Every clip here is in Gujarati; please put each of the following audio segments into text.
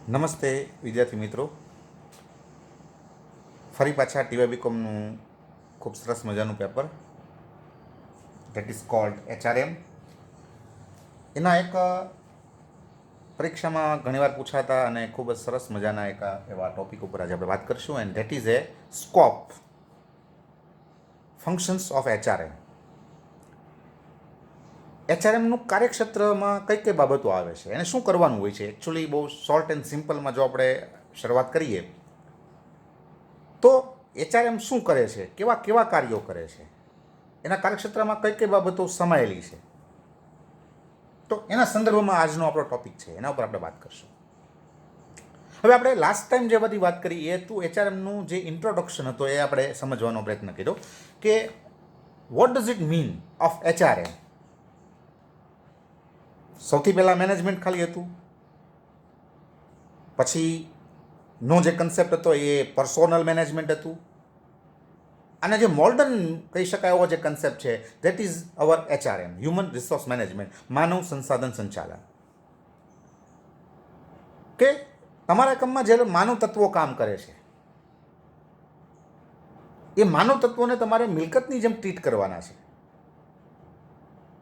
નમસ્તે વિદ્યાર્થી મિત્રો, ફરી પાછા ટીવાય બીકોમનું ખૂબ સરસ મજાનું paper that is called HRM. એના એક પરીક્ષામાં ઘણીવાર પૂછાતા અને ખૂબ જ સરસ મજાના એક એવા ટોપિક ઉપર આજે આપણે વાત કરીશું, and that is A scope functions of HRM. HRMનું કાર્યક્ષેત્રમાં કઈ કઈ બાબતો આવે છે, એને શું કરવાનું હોય છે. એકચ્યુઅલી બહુ શોર્ટ એન્ડ સિમ્પલમાં જો આપણે શરૂઆત કરીએ તો HRM શું કરે છે, કેવા કેવા કાર્યો કરે છે, એના કાર્યક્ષેત્રમાં કઈ કઈ બાબતો સમાયેલી છે, તો એના સંદર્ભમાં આજનો આપણો ટોપિક છે, એના ઉપર આપણે વાત કરશું. હવે આપણે લાસ્ટ ટાઈમ જે બધી વાત કરી એ હતું HRMનું જે ઇન્ટ્રોડક્શન હતો એ આપણે સમજવાનો પ્રયત્ન કર્યો કે what does it mean of HRM. સૌથી પહેલાં મેનેજમેન્ટ ખાલી હતું, પછી નો જે કન્સેપ્ટ હતો એ પર્સોનલ મેનેજમેન્ટ હતું, અને જે મોડર્ન કહી શકાય એવો જે કન્સેપ્ટ છે that is our HRM, human resource management, માનવ સંસાધન સંચાલન. કે તમારા એકમમાં જે માનવ તત્વો કામ કરે છે એ માનવ તત્વોને તમારે મિલકતની જેમ ટ્રીટ કરવાના છે,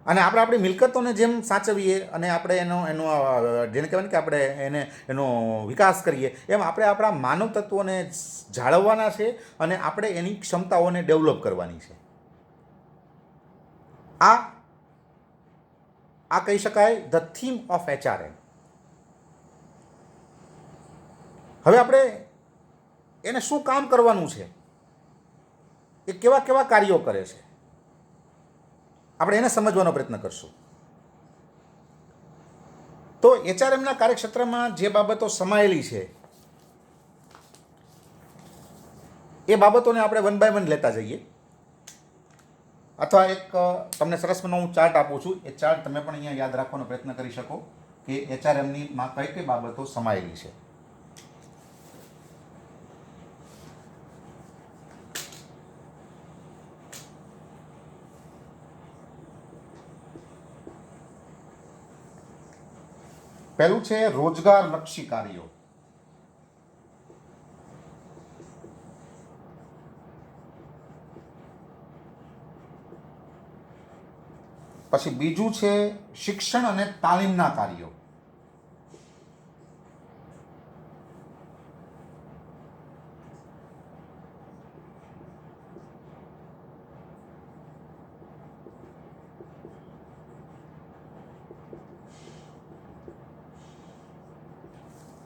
અને આપણે આપણી મિલકતોને જેમ સાચવીએ અને આપણે એનો જેને કહેવાય ને કે આપણે એનો વિકાસ કરીએ એમ આપણે આપણા માનવ તત્વોને જાળવવાના છે અને આપણે એની ક્ષમતાઓને ડેવલપ કરવાની છે. આ કહી શકાય ધ થીમ ઓફ HRM. હવે આપણે એને શું કામ કરવાનું છે, એ કેવા કેવા કાર્યો કરે છે, આપણે એને સમજવાનો પ્રયત્ન કરશું. તો HRMના કાર્યક્ષેત્રમાં જે બાબતો સમાયેલી છે એ બાબતોને આપણે વન બાય વન લેતા જઈએ, અથવા એક તમને સરસ મજાનો હું ચાર્ટ આપું છું. એ ચાર્ટ તમે પણ અહીંયા યાદ રાખવાનો પ્રયત્ન કરી શકો કે HRMની માં કઈ કઈ બાબતો સમાયેલી છે. પહેલું છે રોજગારલક્ષી કાર્યો. પછી બીજું છે શિક્ષણ અને તાલીમના કાર્યો.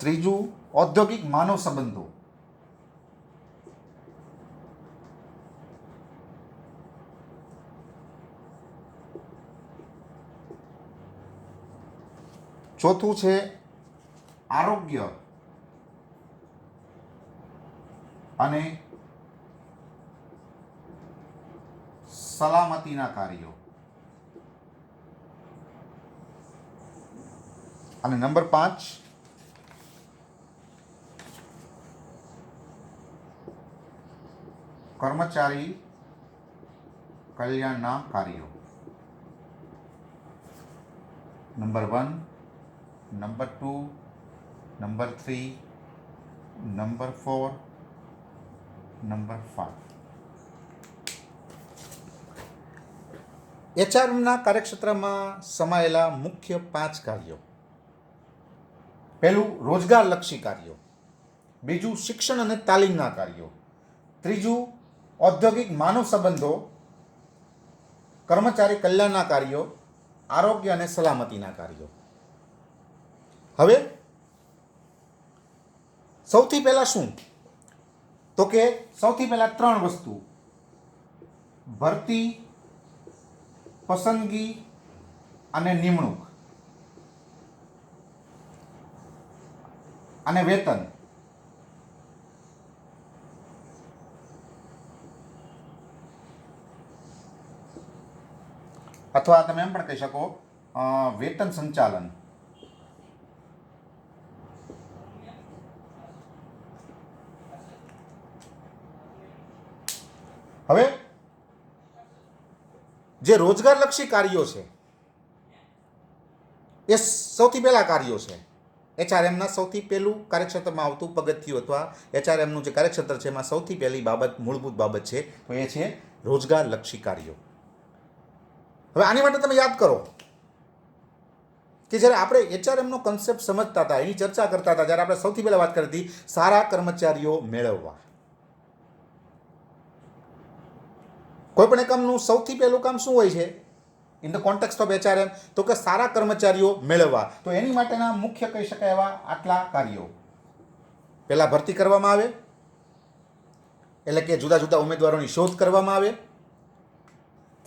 ત્રીજું ઔદ્યોગિક માનવ સંબંધો. ચોથું છે આરોગ્ય અને સલામતીના કાર્યો. અને નંબર 5 કર્મચારી કલ્યાણના કાર્યો. Number 1, number 2, number 3, number 4, number 5. HRMના કાર્યક્ષેત્રમાં સમાયેલા મુખ્ય 5 કાર્યો. પહેલું રોજગારલક્ષી કાર્યો, બીજું શિક્ષણ અને તાલીમના કાર્યો, ત્રીજું ઔદ્યોગિક માનવ સંબંધો, કર્મચારી કલ્યાણના કાર્યો, આરોગ્ય અને સલામતીના કાર્યો. હવે સૌથી પહેલા શું, તો કે સૌથી પહેલા 3 વસ્તુ: ભરતી, પસંદગી અને નિમણૂક અને વેતન. અથવા તમે એમ પણ કહી શકો વેતન સંચાલન. હવે જે રોજગારલક્ષી કાર્યો છે એ સૌથી પહેલા કાર્યો છે. એચઆરએમના સૌથી પહેલું કાર્યક્ષેત્રમાં આવતું પગથિયું અથવા એચઆરએમનું જે કાર્યક્ષેત્ર છે એમાં સૌથી પહેલી બાબત, મૂળભૂત બાબત છે તો એ છે રોજગારલક્ષી કાર્યો. હવે આની માટે તમે યાદ કરો કે જ્યારે આપણે એચઆરએમનો કન્સેપ્ટ સમજતા હતા, એની ચર્ચા કરતા હતા, જ્યારે આપણે સૌથી પહેલાં વાત કરી હતી સારા કર્મચારીઓ મેળવવા. કોઈ પણ એકમનું સૌથી પહેલું કામ શું હોય છે in the context of HRM? તો કે સારા કર્મચારીઓ મેળવવા. તો એની માટેના મુખ્ય કહી શકાય એવા આટલા કાર્યો. પહેલાં ભરતી કરવામાં આવે, એટલે કે જુદા જુદા ઉમેદવારોની શોધ કરવામાં આવે.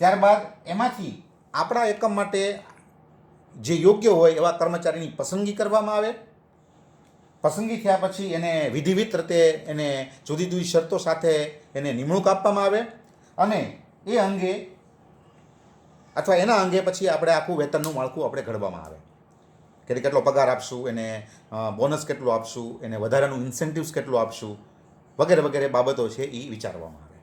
ત્યારબાદ એમાંથી આપણા એકમ માટે જે યોગ્ય હોય એવા કર્મચારીની પસંદગી કરવામાં આવે. પસંદગી થયા પછી એને વિધિવિત રીતે એને જુદી જુદી શરતો સાથે એને નિમણૂક આપવામાં આવે અને એ અંગે અથવા એના અંગે પછી આપણે આખું વેતનનું માળખું આપણે ઘડવામાં આવે કે કેટલો પગાર આપશું, એને બોનસ કેટલું આપશું, એને વધારાનું ઇન્સેન્ટિવ્સ કેટલું આપશું, વગેરે વગેરે બાબતો છે એ વિચારવામાં આવે.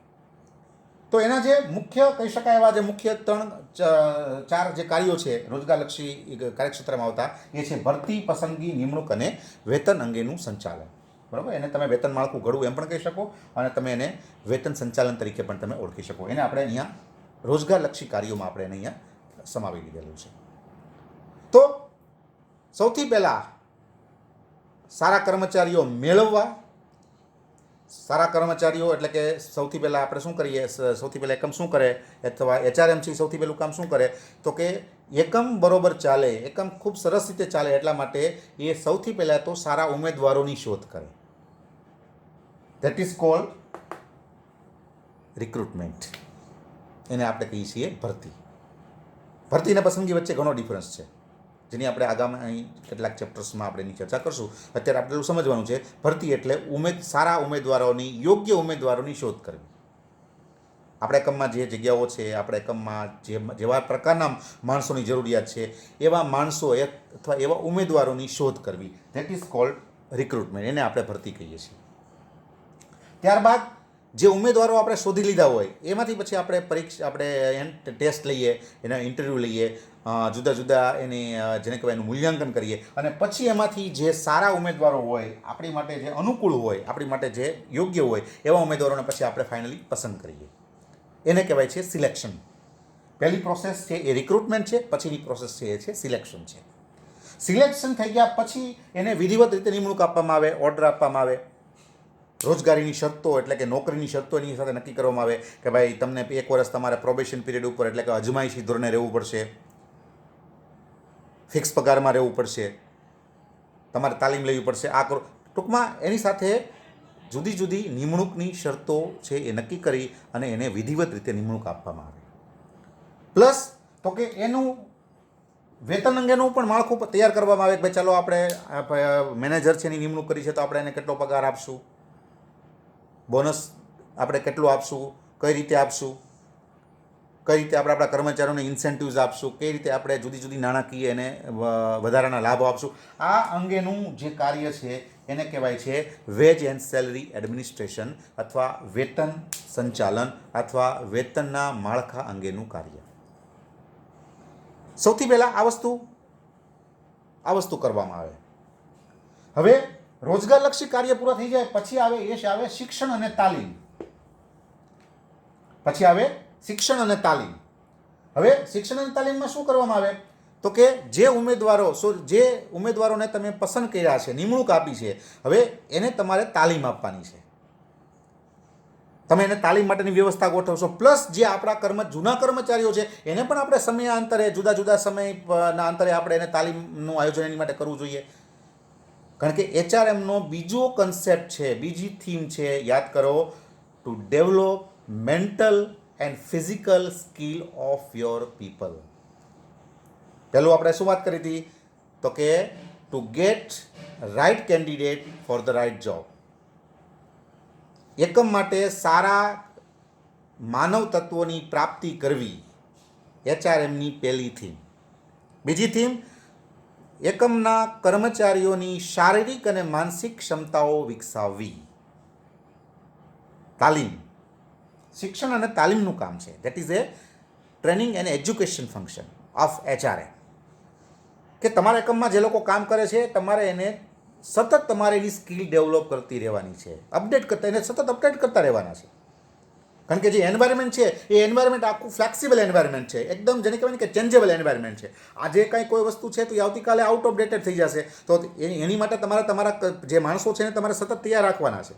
તો એના જે મુખ્ય કહી શકાય એવા જે મુખ્ય 3-4 જે કાર્યો છે રોજગારલક્ષી કાર્યક્ષેત્રમાં આવતા એ છે ભરતી, પસંદગી, નિમણૂક અને વેતન અંગેનું સંચાલન. બરાબર? એને તમે વેતન માળખું ઘડવું એમ પણ કહી શકો અને તમે એને વેતન સંચાલન તરીકે પણ તમે ઓળખી શકો. એને આપણે અહીંયા રોજગારલક્ષી કાર્યોમાં આપણે એને અહીંયા સમાવી લીધેલું છે. તો સૌથી પહેલાં સારા કર્મચારીઓ મેળવવા. સારા કર્મચારીઓ એટલે કે સૌથી પહેલાં આપણે શું કરીએ, સૌથી પહેલાં એકમ શું કરે અથવા એચઆરએમસી સૌથી પહેલું કામ શું કરે તો કે એકમ બરોબર ચાલે, એકમ ખૂબ સરસ રીતે ચાલે એટલા માટે એ સૌથી પહેલાં તો સારા ઉમેદવારોની શોધ કરે. That is called recruitment. એને આપણે કહીએ છીએ ભરતી. ભરતી અને પસંદગી વચ્ચે ઘણો ડિફરન્સ છે જેની આપણે આગામી કેટલાક ચેપ્ટર્સમાં આપણે એની ચર્ચા કરશું. અત્યારે આપણે એટલું સમજવાનું છે ભરતી એટલે સારા ઉમેદવારોની, યોગ્ય ઉમેદવારોની શોધ કરવી. આપણા એકમમાં જે જગ્યાઓ છે, આપણા એકમમાં જેવા પ્રકારના માણસોની જરૂરિયાત છે એવા માણસો અથવા એવા ઉમેદવારોની શોધ કરવી. That is called recruitment. એને આપણે ભરતી કહીએ છીએ. ત્યારબાદ જે ઉમેદવારો આપણે શોધી લીધા હોય એમાંથી પછી આપણે ટેસ્ટ લઈએ, એના ઇન્ટરવ્યૂ લઈએ, જુદા જુદા એની જેને કહેવાય એનું મૂલ્યાંકન કરીએ અને પછી એમાંથી જે સારા ઉમેદવારો હોય, આપણી માટે જે અનુકૂળ હોય, આપણી માટે જે યોગ્ય હોય એવા ઉમેદવારોને પછી આપણે ફાઇનલી પસંદ કરીએ. એને કહેવાય છે સિલેક્શન. પહેલી પ્રોસેસ છે એ રિક્રુટમેન્ટ છે, પછીની પ્રોસેસ છે એ છે સિલેક્શન છે. સિલેક્શન થઈ ગયા પછી એને વિધિવત રીતે નિમણૂક આપવામાં આવે, ઓર્ડર આપવામાં આવે. રોજગારીની શરતો એટલે કે નોકરીની શરતો એની સાથે નક્કી કરવામાં આવે કે ભાઈ તમને 1 વર્ષ તમારે પ્રોબેશન પીરિયડ ઉપર એટલે કે અજમાયશી ધોરણે રહેવું પડશે, ફિક્સ પગારમાં રહેવું પડશે, તમારે તાલીમ લેવી પડશે. આ કરો ટૂંકમાં એની સાથે જુદી જુદી નિમણૂકની શરતો છે એ નક્કી કરી અને એને વિધિવત રીતે નિમણૂક આપવામાં આવે. પ્લસ તો કે એનું વેતન અંગેનું પણ માળખું તૈયાર કરવામાં આવે કે ભાઈ ચાલો આપણે મેનેજર છે એની નિમણૂક કરી છે તો આપણે એને કેટલો પગાર આપશું, બોનસ આપણે કેટલું આપશું, કઈ રીતે આપશું, કઈ રીતે આપણે આપણા કર્મચારીઓને ઇન્સેન્ટિવ્સ આપશું, કઈ રીતે આપણે જુદી જુદી નાણાકીય એને વધારાના લાભો આપશું. આ અંગેનું જે કાર્ય છે એને કહેવાય છે વેજ એન્ડ સેલરી એડમિનિસ્ટ્રેશન અથવા વેતન સંચાલન અથવા વેતનના માળખા અંગેનું કાર્ય. સૌથી પહેલાં આ વસ્તુ કરવામાં આવે. હવે રોજગારલક્ષી કાર્ય પૂરા થઈ જાય પછી આવે શિક્ષણ અને તાલીમ. પછી આવે શિક્ષણ અને તાલીમ. હવે શિક્ષણ અને તાલીમમાં શું કરવામાં આવે તો કે જે ઉમેદવારોને તમે પસંદ કર્યા છે, નિમણૂક આપી છે, હવે એને તમારે તાલીમ આપવાની છે. તમે એને તાલીમ માટેની વ્યવસ્થા ગોઠવશો. પ્લસ જે આપણા જૂના કર્મચારીઓ છે એને પણ આપણે સમયાંતરે જુદા જુદા સમયના અંતરે આપણે એને તાલીમનું આયોજન એની માટે કરવું જોઈએ. કારણ કે એચઆરએમનો બીજો કન્સેપ્ટ છે, બીજી થીમ છે, યાદ કરો, to develop mental and physical skill of your people. પહેલું આપણે શું વાત કરી હતી તો કે to get right candidate for the right job. એકમ માટે સારા માનવ તત્વોની પ્રાપ્તિ કરવી એચઆરએમની પહેલી થીમ. બીજી થીમ એકમના કર્મચારીઓની શારીરિક અને માનસિક ક્ષમતાઓ વિકસાવવી. તાલીમ, શિક્ષણ અને તાલીમનું કામ છે. That is A training and education function of HRM. કે તમારા એકમમાં જે લોકો કામ કરે છે તમારે એને સતત તમારે એની સ્કિલ ડેવલપ કરતી રહેવાની છે, અપડેટ કરતા એને સતત અપડેટ કરતા રહેવાના છે. કારણ કે જે એન્વાયરમેન્ટ છે એ એન્વાયરમેન્ટ આખું ફ્લેક્સિબલ એન્વાયરમેન્ટ છે, એકદમ જેને કહેવાય ને કે ચેન્જેબલ એન્વાયરમેન્ટ છે. આજે કાંઈ કોઈ વસ્તુ છે તો એ આવતીકાલે આઉટ ઓફ ડેટેડ થઈ જશે, તો એની માટે તમારા જે માણસો છે એને તમારે સતત તૈયાર રાખવાના છે.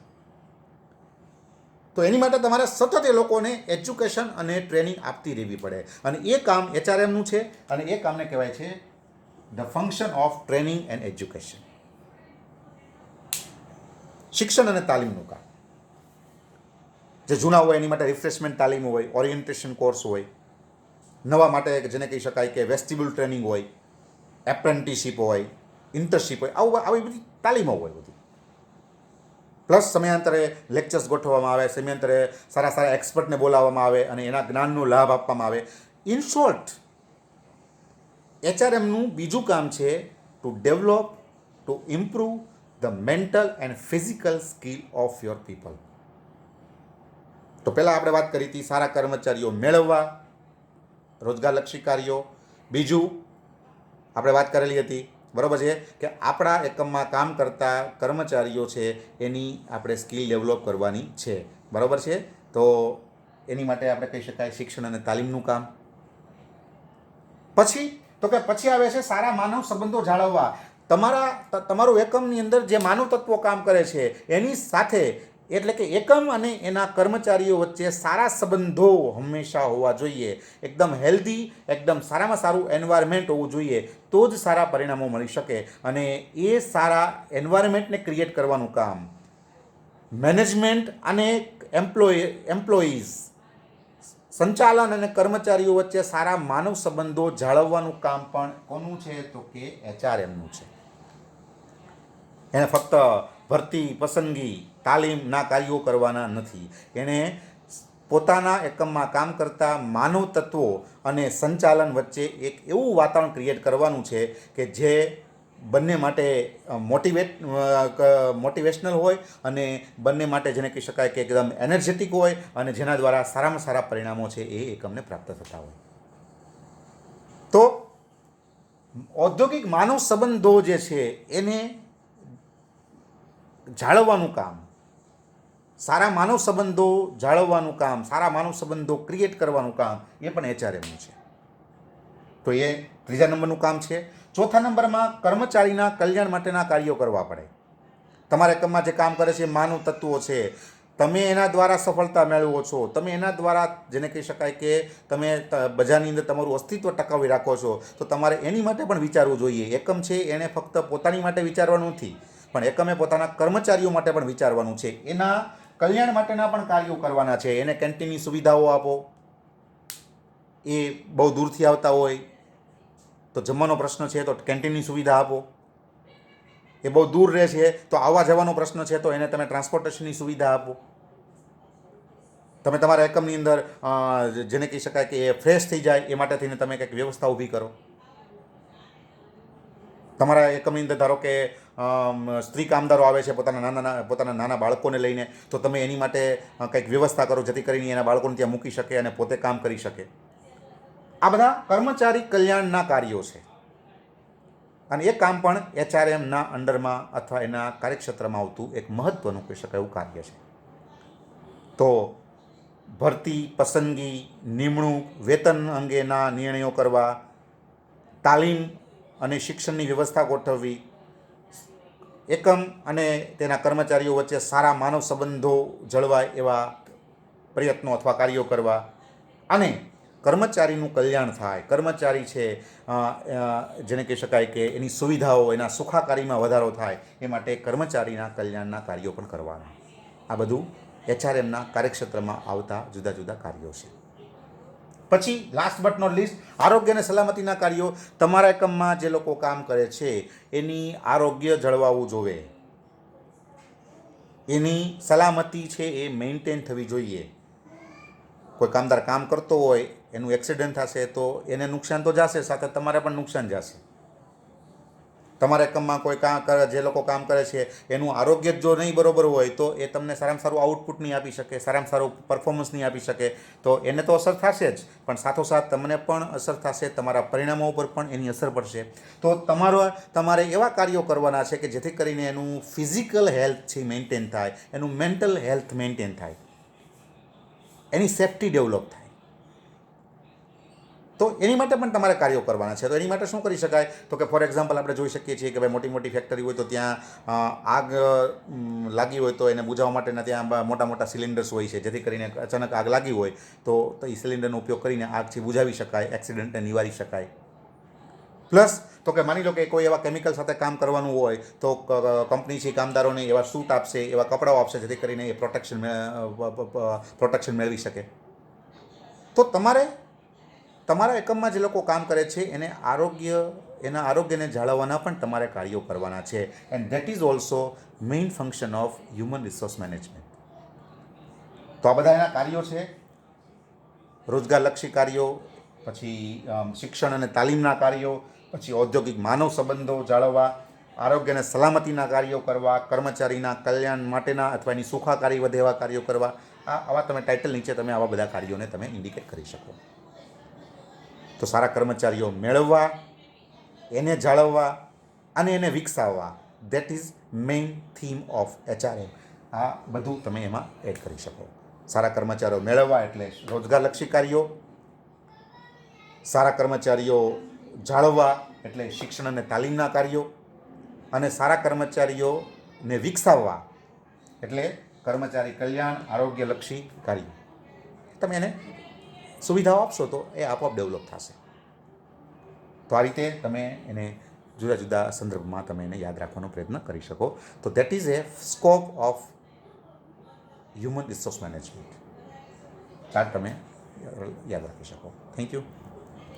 તો એની માટે તમારે સતત એ લોકોને એજ્યુકેશન અને ટ્રેનિંગ આપતી રહેવી પડે, અને એ કામ HRMનું છે, અને એ કામને કહેવાય છે the function of training and education. શિક્ષણ અને તાલીમનું કામ. જે જૂના હોય એની માટે રિફ્રેશમેન્ટ તાલીમ હોય, ઓરિએન્ટેશન કોર્સ હોય, નવા માટે જેને કહી શકાય કે વેસ્ટિબ્યુલ ટ્રેનિંગ હોય, એપ્રેન્ટિસશીપ હોય, ઇન્ટર્નશીપ હોય, આવી બધી તાલીમો હોય બધી. પ્લસ સમયાંતરે લેક્ચર્સ ગોઠવવામાં આવે, સમયાંતરે સારા સારા એક્સપર્ટને બોલાવવામાં આવે અને એના જ્ઞાનનો લાભ આપવામાં આવે. ઇન શોર્ટ, HRMનું બીજું કામ છે to develop, to improve the mental and physical skill of your people. તો પહેલાં આપણે વાત કરી હતી સારા કર્મચારીઓ મેળવવા, રોજગારલક્ષી કાર્યો. બીજું આપણે વાત કરેલી હતી, બરાબર છે, કે આપણા એકમમાં કામ કરતા કર્મચારીઓ છે એની આપણે સ્કિલ ડેવલપ કરવાની છે, બરાબર છે. તો એની માટે આપણે કહી શકાય શિક્ષણ અને તાલીમનું કામ. પછી આવે છે સારા માનવ સંબંધો જાળવવા. તમારું એકમની અંદર જે માનવ તત્વો કામ કરે છે એની સાથે, એટલે કે એકમ અને એના કર્મચારીઓ વચ્ચે સારા સંબંધો હંમેશા હોવા જોઈએ. એકદમ હેલ્ધી, એકદમ સારામાં સારું એન્વાયરમેન્ટ હોવું જોઈએ, તો જ સારા પરિણામો મળી શકે. અને એ સારા એન્વાયરમેન્ટને ક્રિએટ કરવાનું કામ મેનેજમેન્ટ અને એમ્પ્લોઈઝ, સંચાલન અને કર્મચારીઓ વચ્ચે સારા માનવ સંબંધો જાળવવાનું કામ પણ કોનું છે તો કે HRMનું છે. એને ફક્ત ભરતી, પસંદગી, તાલીમના કાર્યો કરવાના નથી. એણે પોતાના એકમમાં કામ કરતા માનવ તત્વો અને સંચાલન વચ્ચે એક એવું વાતાવરણ ક્રિએટ કરવાનું છે કે જે બંને માટે મોટિવેશનલ હોય, અને બંને માટે જેને કહી શકાય કે એકદમ એનર્જેટિક હોય, અને જેના દ્વારા સારામાં સારા પરિણામો છે એ એકમને પ્રાપ્ત થતા હોય. તો ઔદ્યોગિક માનવ સંબંધો જે છે એને જાળવવાનું કામ, સારા માનવ સંબંધો જાળવવાનું કામ, સારા માનવ સંબંધો ક્રિએટ કરવાનું કામ એ પણ HRMનું છે. તો એ ત્રીજા નંબરનું કામ છે. ચોથા નંબરમાં કર્મચારીના કલ્યાણ માટેના કાર્યો કરવા પડે. તમારા એકમમાં જે કામ કરે છે માનવ તત્વો છે, તમે એના દ્વારા સફળતા મેળવો છો, તમે એના દ્વારા જેને કહી શકાય કે તમે બજારની અંદર તમારું અસ્તિત્વ ટકાવી રાખો છો, તો તમારે એની માટે પણ વિચારવું જોઈએ. એકમ છે એણે ફક્ત પોતાની માટે વિચારવાનું નથી, પણ એકમે પોતાના કર્મચારીઓ માટે પણ વિચારવાનું છે. એના કલ્યાણ માટેના પણ કાર્યો કરવાના છે. એને કેન્ટીનની સુવિધાઓ આપો. એ બહુ દૂરથી આવતા હોય તો જમવાનો પ્રશ્ન છે તો કેન્ટીનની સુવિધા આપો. એ બહુ દૂર રહે છે તો આવવા જવાનો પ્રશ્ન છે તો એને તમે ટ્રાન્સપોર્ટેશનની સુવિધા આપો. તમે તમારા એકમની અંદર જેને કહી શકાય કે એ ફ્રેશ થઈ જાય એ માટે થઈને તમે કંઈક વ્યવસ્થા ઊભી કરો. તમારા એકમની અંદર ધારો કે સ્ત્રી કામદારો આવે છે પોતાના નાના બાળકોને લઈને, તો તમે એની માટે કંઈક વ્યવસ્થા કરો જેથી કરીને એના બાળકોને ત્યાં મૂકી શકે અને પોતે કામ કરી શકે. આ બધા કર્મચારી કલ્યાણના કાર્યો છે, અને એ કામ પણ HRMના અંડરમાં અથવા એના કાર્યક્ષેત્રમાં આવતું એક મહત્ત્વનું કહી શકાય એવું કાર્ય છે. તો ભરતી, પસંદગી, નિમણૂક, વેતન અંગેના નિર્ણયો કરવા, તાલીમ અને શિક્ષણની વ્યવસ્થા ગોઠવવી, એકમ અને તેના કર્મચારીઓ વચ્ચે સારા માનવ સંબંધો જળવાય એવા પ્રયત્નો અથવા કાર્યો કરવા, અને કર્મચારીનું કલ્યાણ થાય, કર્મચારી છે જેને કહી શકાય કે એની સુવિધાઓ, એના સુખાકારીમાં વધારો થાય એ માટે કર્મચારીના કલ્યાણના કાર્યો પણ કરવાના. આ બધું HRMના કાર્યક્ષેત્રમાં આવતા જુદા જુદા કાર્યો છે. પછી લાસ્ટ બટ નોટ લીસ્ટ, આરોગ્ય અને સલામતીના કાર્યો. તમારા એકમમાં જે લોકો કામ કરે છે એની આરોગ્ય જળવાવું જોવે, એની સલામતી છે એ મેન્ટેન થવી જોઈએ. કોઈ કામદાર કામ કરતો હોય, એનું એક્સિડન્ટ થશે તો એને નુકસાન તો જશે, સાથે તમારે પણ નુકસાન જશે. તમારા એકમમાં કોઈ કામ કરે, જે લોકો કામ કરે છે એનું આરોગ્ય જો નહીં બરોબર હોય તો એ તમને સારામાં સારું આઉટપુટ નહીં આપી શકે, સારામાં સારું પરફોર્મન્સ નહીં આપી શકે. તો એને તો અસર થશે જ, પણ સાથોસાથ તમને પણ અસર થશે, તમારા પરિણામો ઉપર પણ એની અસર પડશે. તો તમારે એવા કાર્યો કરવાના છે કે જેથી કરીને એનું ફિઝિકલ હેલ્થ છે મેન્ટેન થાય, એનું મેન્ટલ હેલ્થ મેન્ટેન થાય, એની સેફ્ટી ડેવલપ થાય. તો એની માટે પણ તમારે કાર્યો કરવાના છે. તો એની માટે શું કરી શકાય? તો કે ફોર એક્ઝામ્પલ આપણે જોઈ શકીએ છીએ કે ભાઈ મોટી મોટી ફેક્ટરી હોય તો ત્યાં આગ લાગી હોય તો એને બુઝાવવા માટેના ત્યાં મોટા મોટા સિલિન્ડર્સ હોય છે, જેથી કરીને અચાનક આગ લાગી હોય તો એ સિલિન્ડરનો ઉપયોગ કરીને આગથી બુઝાવી શકાય, એક્સિડન્ટને નિવારી શકાય. પ્લસ તો કે માની લો કે કોઈ એવા કેમિકલ સાથે કામ કરવાનું હોય તો કંપની છે કામદારોને એવા સૂટ આપશે, એવા કપડાઓ આપશે, જેથી કરીને એ પ્રોટેક્શન મેળવી શકે. તો તમારા એકમમાં જે લોકો કામ કરે છે એના આરોગ્યને જાળવવાના પણ તમારે કાર્યો કરવાના છે. And that is also main function of human resource management. તો આ બધા એના કાર્યો છે, રોજગારલક્ષી કાર્યો, પછી શિક્ષણ અને તાલીમના કાર્યો, પછી ઔદ્યોગિક માનવ સંબંધો જાળવવા, આરોગ્ય અને સલામતીના કાર્યો કરવા, કર્મચારીના કલ્યાણ માટેના અથવા એની સુખાકારી વધે એવા કાર્યો કરવા. આવા તમે ટાઇટલ નીચે તમે આવા બધા કાર્યોને તમે ઇન્ડિકેટ કરી શકો. તો સારા કર્મચારીઓ મેળવવા, એને જાળવવા અને એને વિકસાવવા, that is main theme of HRM. આ બધું તમે એમાં એડ કરી શકો. સારા કર્મચારીઓ મેળવવા એટલે રોજગારલક્ષી કાર્યો, સારા કર્મચારીઓ જાળવવા એટલે શિક્ષણ અને તાલીમના કાર્યો, અને સારા કર્મચારીઓને વિકસાવવા એટલે કર્મચારી કલ્યાણ, આરોગ્યલક્ષી કાર્યો. તમે એને સુવિધાઓ આપશો તો એ આપોઆપ ડેવલપ થશે. તો આ રીતે તમે એને જુદા જુદા સંદર્ભમાં તમે એને યાદ રાખવાનો પ્રયત્ન કરી શકો. તો that is A scope of human resource management. આ તમે યાદ રાખી શકો. Thank you.